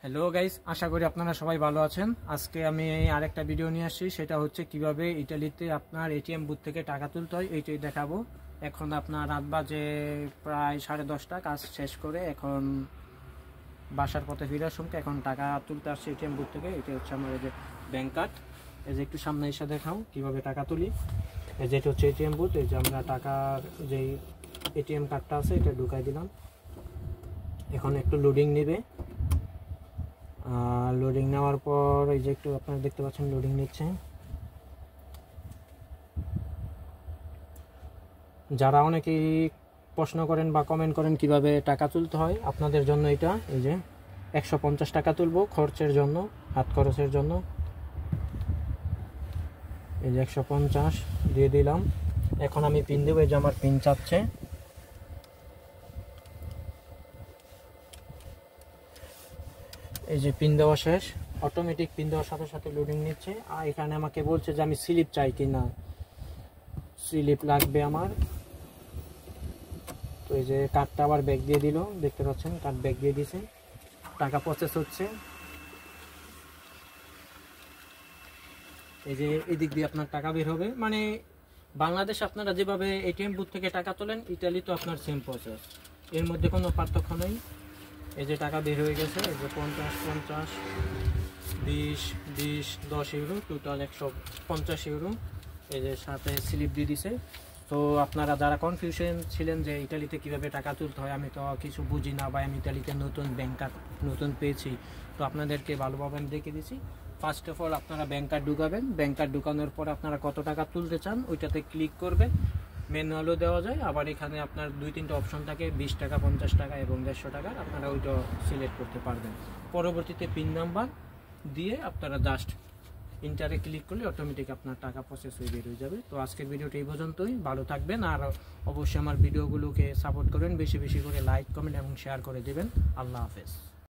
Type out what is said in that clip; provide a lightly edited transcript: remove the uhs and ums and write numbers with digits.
Hello guys, আশা করি আপনারা সবাই ভালো আছেন। আজকে আমি আরেকটা ভিডিও নিয়ে আসছি, সেটা হচ্ছে কিভাবে ইটালিতে আপনার এটিএম বুথ থেকে টাকা তুলতে হয় এইটাই দেখাবো। এখন আপনার রাত বাজে প্রায় 10:30, কাজ শেষ করে এখন বাসার পথে ফিরার সময় এখন টাকা তুলতে আসছে এটিএম বুথ থেকে। এটা হচ্ছে আমার এই যে ব্যাংক কার্ড। এই যে একটু সামনে এসে দেখাও কিভাবে টাকা তুলি। এই যে এটা হচ্ছে এটিএম বুথ। এই যে আমরা টাকার যে এটিএম কার্ডটা আছে এটা ঢুকাই দিলাম। এখন একটু লোডিং নেবে। লোডিং নেওয়ার পর এই যে একটু আপনারা দেখতে পাচ্ছেন লোডিং নিচ্ছে। যারা অনেকেই প্রশ্ন করেন বা কমেন্ট করেন কিভাবে টাকা তুলতে হয়, আপনাদের জন্য এটা এই যে 150 টাকা তুলবো খরচের জন্য, হাত খরচের জন্য। এই যে 150 দিয়ে দিলাম। এখন আমি পিন দেবো। এই যে আমার পিন চাচ্ছে। এই যে পিন দেওয়া শেষ। অটোমেটিক পিন দেওয়ার সাথে সাথে লোডিং নিচ্ছে। আর এখানে আমাকে বলছে যে আমি স্লিপ চাই কিনা, স্লিপ লাগবে আমার। তো এই যে কার্ডটা আবার ব্যাক দিয়ে দিল, দেখতে পাচ্ছেন কার্ড ব্যাক দিয়ে দিয়েছে। টাকা প্রসেস হচ্ছে। এই যে এদিক দিয়ে আপনার টাকা বের হবে। মানে বাংলাদেশ আপনারা যেভাবে এটিএম বুথ থেকে টাকা তোলেন, ইতালি তো আপনার সেম প্রসেস, এর মধ্যে কোনো পার্থক্য নেই। এই যে টাকা বের হয়ে গেছে। এই যে 50, 50, 20, 20, 10 ইউরো, টোটাল 150 ইউরো। এই যে সাথে স্লিপ দিয়ে দিছে। তো আপনারা যারা কনফিউশন ছিলেন যে ইতালিতে কিভাবে টাকা তুলতে হয়, আমি তো কিছু বুঝি না বা আমি ইতালিতে নতুন ব্যাংক কার্ড নতুন পেয়েছি, তো আপনাদেরকে ভালোভাবে আমি দেখে দিছি। ফার্স্ট অফ অল আপনারা ব্যাংক কার্ড ঢুকাবেন। ব্যাংক কার্ড ঢুকানোর পর আপনারা কত টাকা তুলতে চান ওইটাতে ক্লিক করবেন। ম্যানুয়ালও দেওয়া যায়, আবার এখানে আপনার 2-3টা অপশন থাকে, 20 টাকা, 50 টাকা এবং 150 টাকার। আপনারা ওইটা সিলেক্ট করতে পারবেন। পরবর্তীতে পিন নাম্বার দিয়ে আপনারা জাস্ট ইন্টারে ক্লিক করলে অটোমেটিক আপনার টাকা প্রসেস হয়ে বের হয়ে যাবে। তো আজকের ভিডিওটা এই পর্যন্তই। ভালো থাকবেন, আর অবশ্যই আমার ভিডিওগুলোকে সাপোর্ট করবেন, বেশি বেশি করে লাইক, কমেন্ট এবং শেয়ার করে দেবেন। আল্লাহ হাফেজ।